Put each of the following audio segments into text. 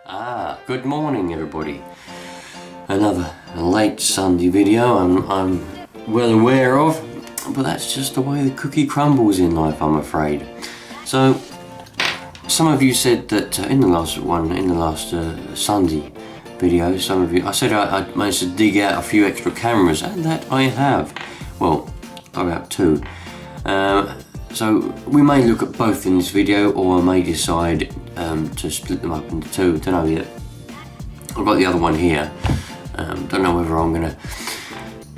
Good morning everybody. Another late Sunday video I'm well aware of, but that's just the way the cookie crumbles in life, I'm afraid. So some of you said that in the last Sunday video, some of you, I said I managed to dig out a few extra cameras, and that I have. Well, about two. So we may look at both in this video, or I may decide to split them up into two. Don't know yet. I've got the other one here. Don't know whether I'm gonna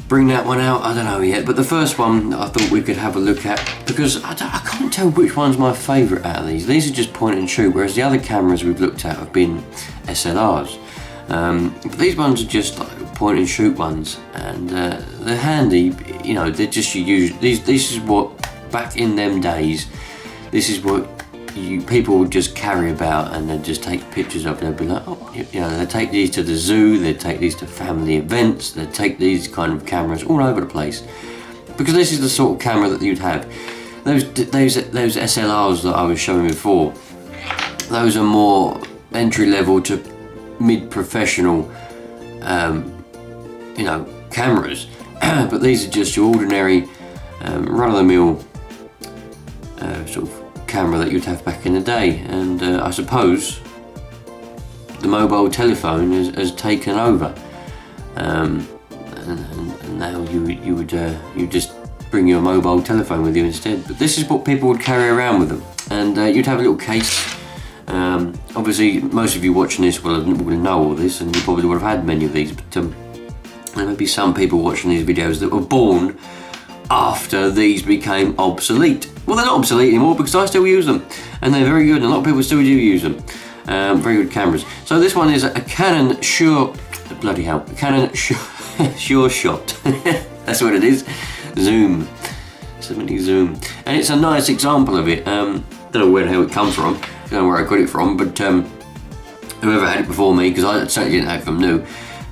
bring that one out. I don't know yet. But the first one I thought we could have a look at, because I can't tell which one's my favourite out of these. These are just point and shoot, whereas the other cameras we've looked at have been SLRs. But these ones are just like point and shoot ones, and they're handy. You know, they're just this is what, back in them days, this is what people would just carry about, and they'd just take pictures of. They'd be like, oh, you know, they'd take these to the zoo, they'd take these to family events, they'd take these kind of cameras all over the place, because this is the sort of camera that you'd have. Those SLRs that I was showing before, those are more entry level to mid-professional, you know, cameras. But these are just your ordinary run-of-the-mill sort of camera that you'd have back in the day. And I suppose the mobile telephone has taken over, and now you would just bring your mobile telephone with you instead. But this is what people would carry around with them, and you'd have a little case. Obviously most of you watching this will know all this, and you probably would have had many of these, but there may be some people watching these videos that were born after these became obsolete. Well, they're not obsolete anymore, because I still use them, and they're very good, and a lot of people still do use them. Very good cameras. So this one is a Canon Sure Shot. That's what it is. Zoom. Zoom. And it's a nice example of it. Don't know where the hell it comes from. Don't know where I got it from, but whoever had it before me, because I certainly didn't have it from new,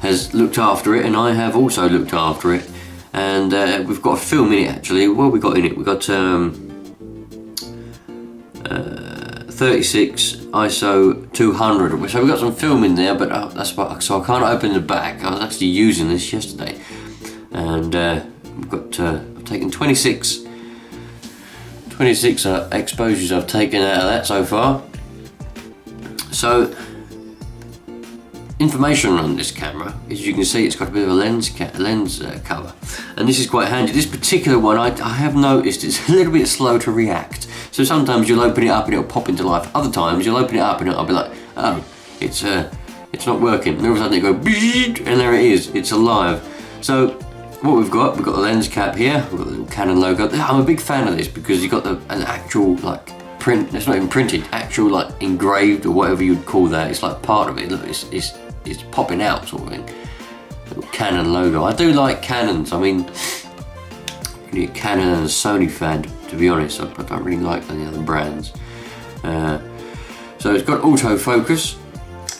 has looked after it, and I have also looked after it. And we've got a film in it, actually. What have we got in it? We've got 36 ISO 200. So we've got some film in there, but so I can't open the back. I was actually using this yesterday, and we've got I've taken 26 exposures I've taken out of that so far. So information on this camera, as you can see, it's got a bit of a lens cover, and this is quite handy. This particular one, I have noticed it's a little bit slow to react. So sometimes you'll open it up and it'll pop into life. Other times you'll open it up and I'll be like, oh, it's not working. And all of a sudden it go, and there it is. It's alive. So what we've got the lens cap here. We've got the little Canon logo. I'm a big fan of this, because you've got an actual like print. It's not even printed. Actual like engraved, or whatever you'd call that. It's like part of it. Look, it's popping out, sort of thing. Little Canon logo. I do like Canons. I mean, you're a Canon and a Sony fan, to be honest. I don't really like any other brands. So it's got autofocus.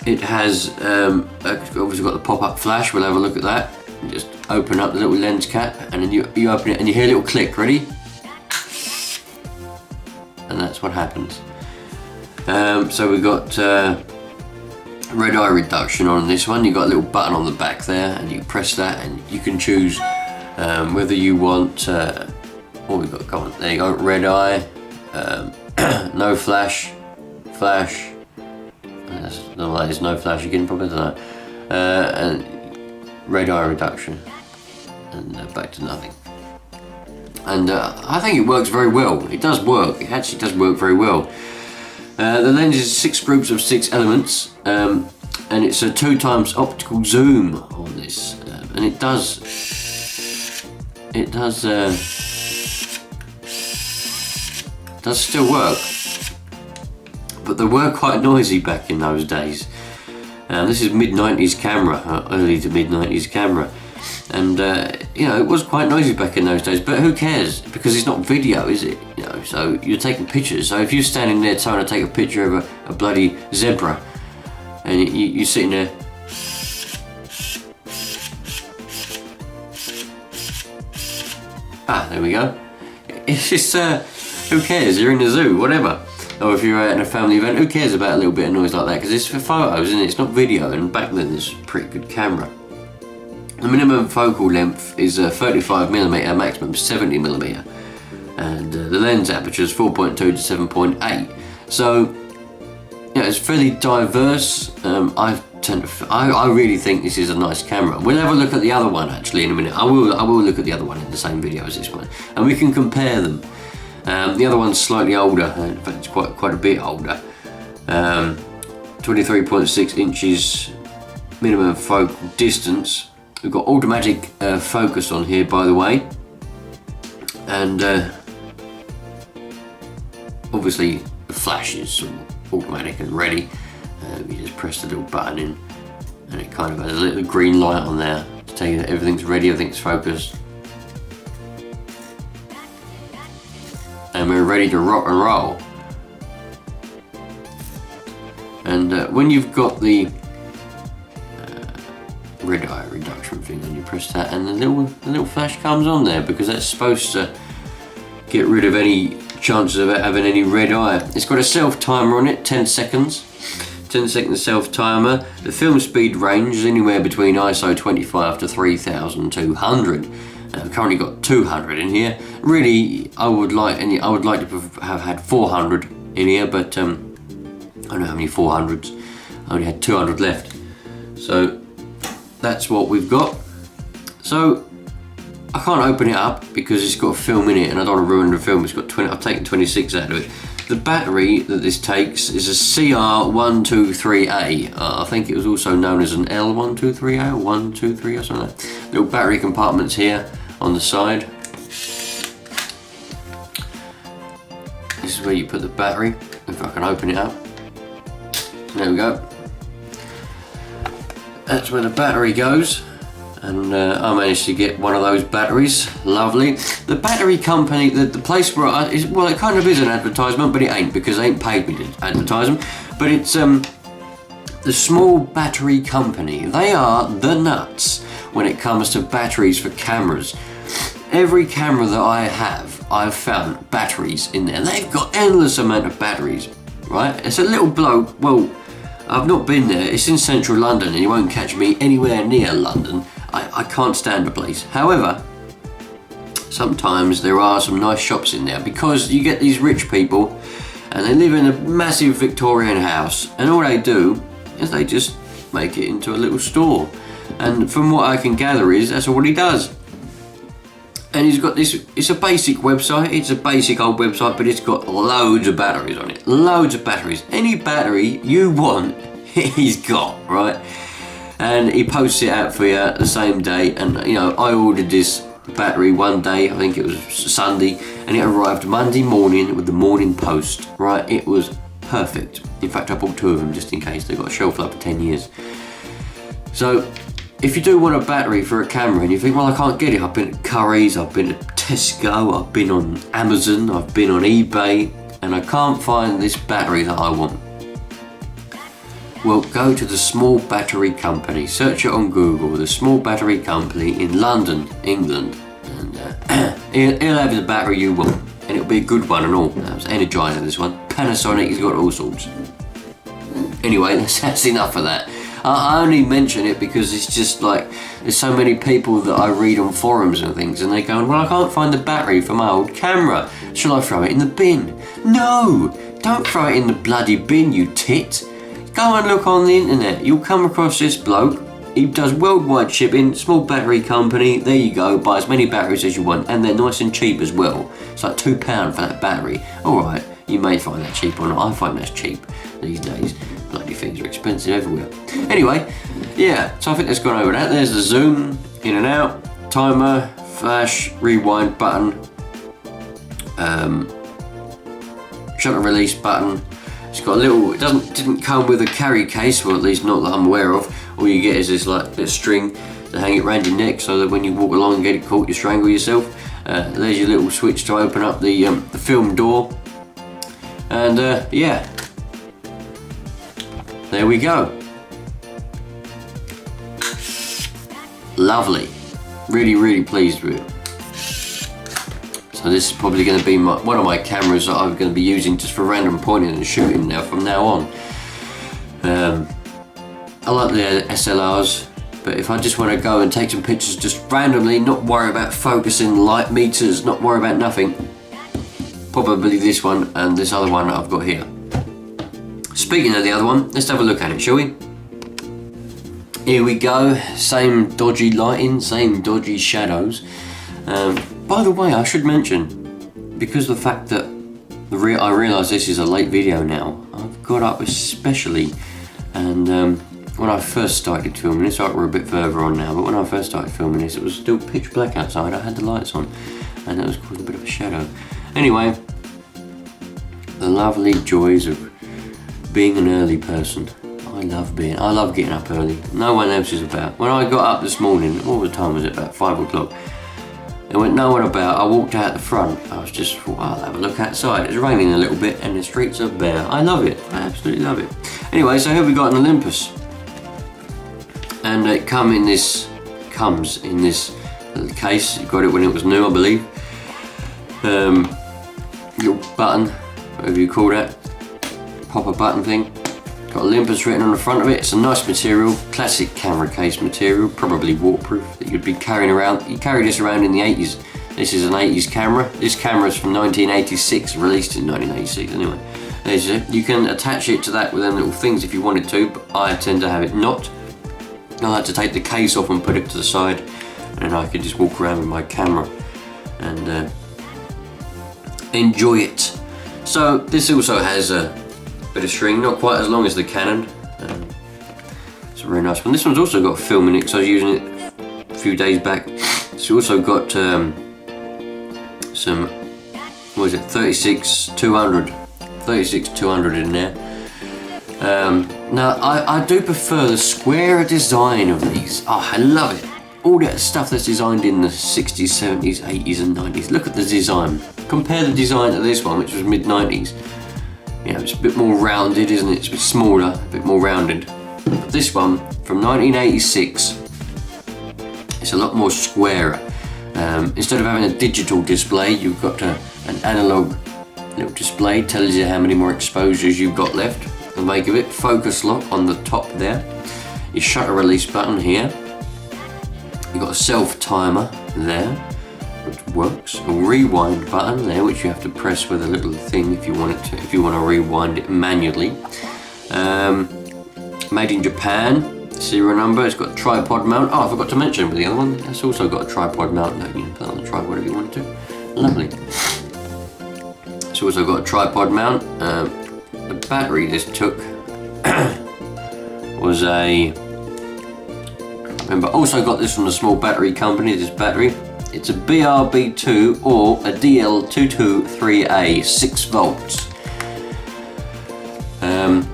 It has obviously got the pop-up flash. We'll have a look at that. You just open up the little lens cap, and then you open it, and you hear a little click. Ready? And that's what happens. So we've got red eye reduction on this one. You've got a little button on the back there, and you press that, and you can choose whether you want what we've got. Go on, there you go. Red eye, no flash. No, there's no flash again, probably. Don't know. And red eye reduction, and back to nothing. And I think it works very well. It does work. It actually does work very well. The lens is 6 groups of 6 elements, and it's a 2x optical zoom on this, and it does still work, but they were quite noisy back in those days. This is mid-90s camera, early to mid-90s camera, and you know, it was quite noisy back in those days, but who cares, because it's not video, is it? You know, so you're taking pictures. So if you're standing there trying to take a picture of a bloody zebra, and you're sitting there, there we go. It's just who cares? You're in the zoo, whatever. or if you're at a family event, who cares about a little bit of noise like that? Because it's for photos, isn't it? It's not video, and back then it's a pretty good camera. The minimum focal length is 35mm, maximum 70mm, and the lens aperture is 4.2 to 7.8. So, yeah, it's fairly diverse. I really think this is a nice camera. We'll have a look at the other one actually in a minute. I will look at the other one in the same video as this one, and we can compare them. The other one's slightly older. In fact, it's quite a bit older. 23.6 inches minimum focal distance. We've got automatic focus on here, by the way, and obviously the flash is automatic and ready. You just press the little button in, and it kind of has a little green light on there to tell you that everything's ready, everything's focused, and we're ready to rock and roll. And when you've got the red eye reduction thing, and you press that, and the little flash comes on there, because that's supposed to get rid of any chances of it having any red eye. It's got a self timer on it, 10 seconds. 10-second self timer. The film speed range is anywhere between ISO 25 to 3200. Currently got 200 in here. Really, I would like to have had 400 in here, but I don't know how many 400s. I only had 200 left. So that's what we've got. So I can't open it up because it's got a film in it, and I don't want to ruin the film. It's got 20. I've taken 26 out of it. The battery that this takes is a CR123A. I think it was also known as an L123A or 123 or something like that. Little battery compartments here on the side. This is where you put the battery, if I can open it up. There we go. That's where the battery goes. And I managed to get one of those batteries. Lovely. The battery company, the place where well, it kind of is an advertisement, but it ain't, because they ain't paid me to advertise them. But it's the Small Battery Company. They are the nuts when it comes to batteries for cameras. Every camera that I have, I've found batteries in there. They've got endless amount of batteries, right? It's a little bloke. Well, I've not been there. It's in central London, and you won't catch me anywhere near London. I can't stand the place. However, sometimes there are some nice shops in there, because you get these rich people and they live in a massive Victorian house, and all they do is they just make it into a little store. And from what I can gather is that's what he does. And he's got this, it's a basic website, it's a basic old website, but it's got loads of batteries on it. Loads of batteries. Any battery you want, he's got, right? And he posts it out for you the same day. And you know, I ordered this battery one day, I think it was Sunday, and it arrived Monday morning with the morning post, right? It was perfect. In fact, I bought 2 of them just in case. They've got a shelf life for 10 years. So if you do want a battery for a camera and you think, well, I can't get it, I've been at Curry's, I've been at Tesco, I've been on Amazon, I've been on eBay, and I can't find this battery that I want. Well, go to the Small Battery Company. Search it on Google, the Small Battery Company in London, England, and he'll have the battery you want, and it'll be a good one and all. That was Energizer, this one. Panasonic, he's got all sorts. Anyway, that's enough of that. I only mention it because it's just like, there's so many people that I read on forums and things, and they're going, well, I can't find the battery for my old camera. Shall I throw it in the bin? No! Don't throw it in the bloody bin, you tit. Go and look on the internet. You'll come across this bloke. He does worldwide shipping, Small Battery Company. There you go, buy as many batteries as you want, and they're nice and cheap as well. It's like £2 for that battery. Alright, you may find that cheap or not. I find that's cheap these days. Bloody things are expensive everywhere. Anyway, yeah, so I think that's gone over that. There's the zoom, in and out, timer, flash, rewind button, shutter release button. It's got a little, it didn't come with a carry case, or at least not that I'm aware of. All you get is this like bit of string to hang it around your neck, so that when you walk along and get it caught, you strangle yourself. There's your little switch to open up the film door, and yeah, there we go. Lovely, really pleased with it. So this is probably going to be one of my cameras that I'm going to be using just for random pointing and shooting now from now on. I like the SLRs, but if I just want to go and take some pictures just randomly, not worry about focusing, light meters, not worry about nothing, probably this one and this other one that I've got here. Speaking of the other one, let's have a look at it, shall we? Here we go, same dodgy lighting, same dodgy shadows. By the way, I should mention, because of the fact that I realise this is a late video now, I've got up especially, and when I first started filming this, we're a bit further on now, but when I first started filming this, it was still pitch black outside. I had the lights on, and that was causing a bit of a shadow. Anyway, the lovely joys of being an early person. I love getting up early. No one else is about. When I got up this morning, what time was it? About 5 o'clock. There went no one about. I walked out the front. I was just thought, I'll have a look outside. It's raining a little bit and the streets are bare. I love it. I absolutely love it. Anyway, so here we got an Olympus. And it comes in this little case. You got it when it was new, I believe. Little button, whatever you call that. Pop-a button thing. Got Olympus written on the front of it. It's a nice material, classic camera case material, probably waterproof, that you'd be carrying around. You carry this around in the 80s. This is an 80s camera. This camera is from 1986, released in 1986 anyway. There's it. You can attach it to that with them little things if you wanted to, but I tend to have it not. I like to take the case off and put it to the side, and I can just walk around with my camera and enjoy it. So this also has a bit of string, not quite as long as the Canon. It's a very nice one. This one's also got film in it, because I was using it a few days back. It's also got some, what is it, 36-200 in there. Now I do prefer the square design of these. Oh, I love it. All that stuff that's designed in the 60s, 70s, 80s and 90s. Look at the design. Compare the design to this one, which was mid-90s. Yeah, it's a bit more rounded, isn't it? It's a bit smaller, a bit more rounded. But this one, from 1986, it's a lot more squarer. Instead of having a digital display, you've got an analog little display. Tells you how many more exposures you've got left. The make of it, focus lock on the top there. Your shutter release button here. You've got a self timer there, which works. A rewind button there, which you have to press with a little thing if you want it to, if you want to rewind it manually. Made in Japan, serial number. It's got a tripod mount. Oh, I forgot to mention with the other one. It's also got a tripod mount that you can put on the tripod if you want to. Lovely. It's also got a tripod mount. The battery this took was a. Remember, also got this from a small battery company. This battery. It's a BRB2 or a DL223A, 6 volts.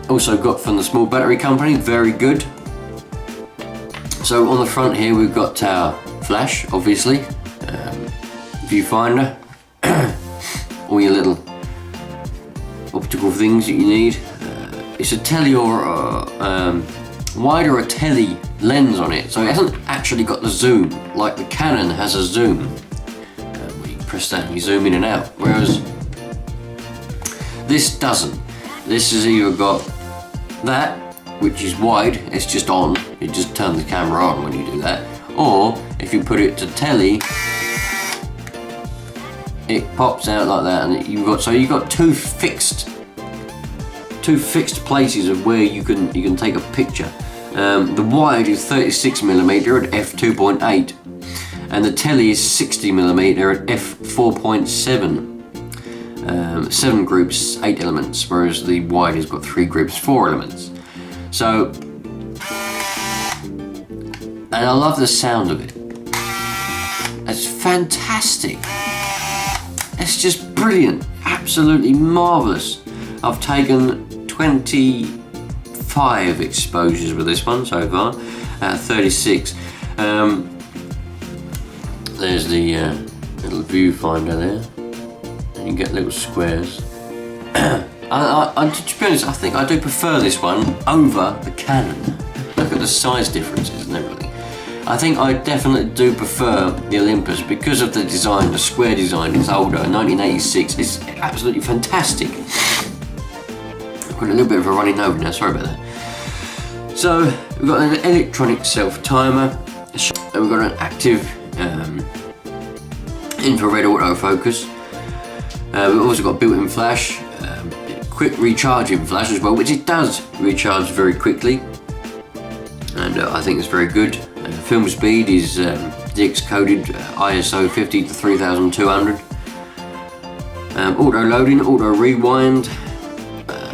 Also got from the small battery company, very good. So on the front here we've got our flash, obviously, viewfinder, all your little optical things that you need. It's a tele or wide or a tele lens on it, so it hasn't actually got the zoom like the Canon has a zoom. Where you press that and you zoom in and out, whereas this doesn't. This has either got that, which is wide, it's just on, you just turn the camera on when you do that, or if you put it to tele, it pops out like that, and you've got two fixed places of where you can take a picture. The wide is 36mm at f2.8, and the tele is 60mm at f4.7. 7 groups, 8 elements, whereas the wide has got 3 groups, 4 elements. So, and I love the sound of it. It's fantastic. It's just brilliant, absolutely marvellous. I've taken 25 exposures with this one so far, out of 36. There's the little viewfinder there. You get little squares. To be honest, I think I do prefer this one over the Canon. Look at the size differences and everything. I I think I definitely do prefer the Olympus because of the design, the square design. It's older, 1986. It's absolutely fantastic. I've got a little bit of a runny nose now, sorry about that. So we've got an electronic self timer, and we've got an active infrared autofocus. We've also got built-in flash, quick recharging flash as well, which it does recharge very quickly, and I think it's very good. Film speed is DX coded ISO 50 to 3200. Auto loading, auto rewind.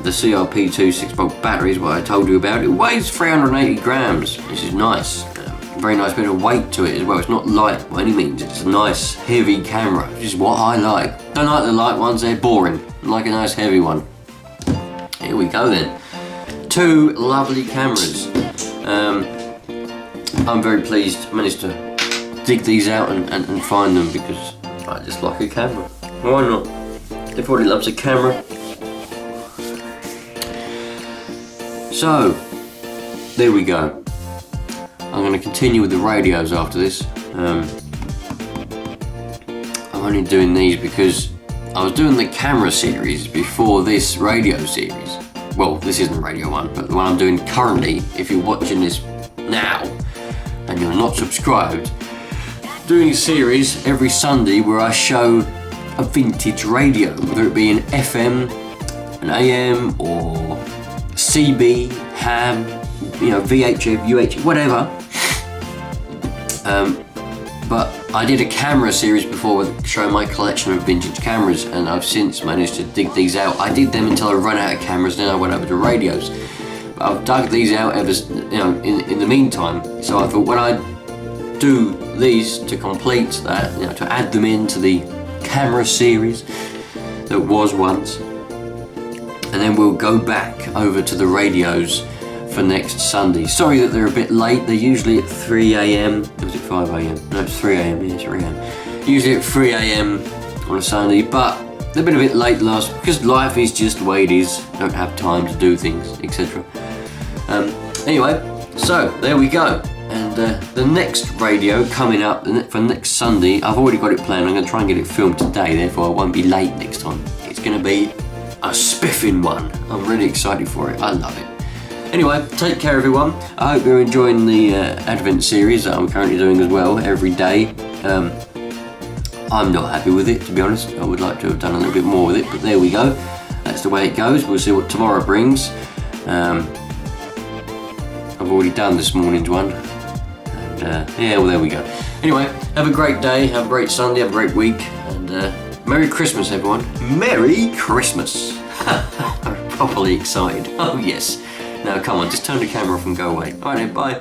The CRP2 6-volt battery is what I told you about. It weighs 380 grams, which is nice. Very nice bit of weight to it as well. It's not light by any means. It's a nice heavy camera, which is what I like. Don't like the light ones, they're boring. I like a nice heavy one. Here we go then. Two lovely cameras. I'm very pleased I managed to dig these out and find them because I just like a camera. Why not? Everybody loves a camera. So, there we go. I'm going to continue with the radios after this. I'm only doing these because I was doing the camera series before this radio series. Well, this isn't radio one, but the one I'm doing currently, if you're watching this now and you're not subscribed, doing a series every Sunday where I show a vintage radio, whether it be an FM, an AM, or CB, ham, you know, VHF, UHF, whatever. But I did a camera series before showing my collection of vintage cameras, and I've since managed to dig these out. I did them until I ran out of cameras, then I went over to radios. But I've dug these out ever, you know, in the meantime. So I thought when I do these to complete that, you know, to add them into the camera series that was once, and then we'll go back over to the radios for next Sunday. Sorry that they're a bit late. They're usually at 3 AM. Was it 5 AM? No, it's 3 AM. Yeah, it's 3 AM. Usually at 3 AM on a Sunday, but they've been a bit late because life is just the way it is. Don't have time to do things, etc. Anyway, so there we go. And the next radio coming up for next Sunday, I've already got it planned. I'm going to try and get it filmed today, therefore I won't be late next time. It's going to be a spiffing one. I'm really excited for it. I love it. Anyway, take care everyone. I hope you're enjoying the Advent series that I'm currently doing as well, every day. I'm not happy with it, to be honest. I would like to have done a little bit more with it, but there we go. That's the way it goes. We'll see what tomorrow brings. I've already done this morning's one. And yeah, well, there we go. Anyway, have a great day, have a great Sunday, have a great week, and Merry Christmas, everyone. Merry Christmas. I'm properly excited. Oh, yes. Now, come on, just turn the camera off and go away. All right, then, bye.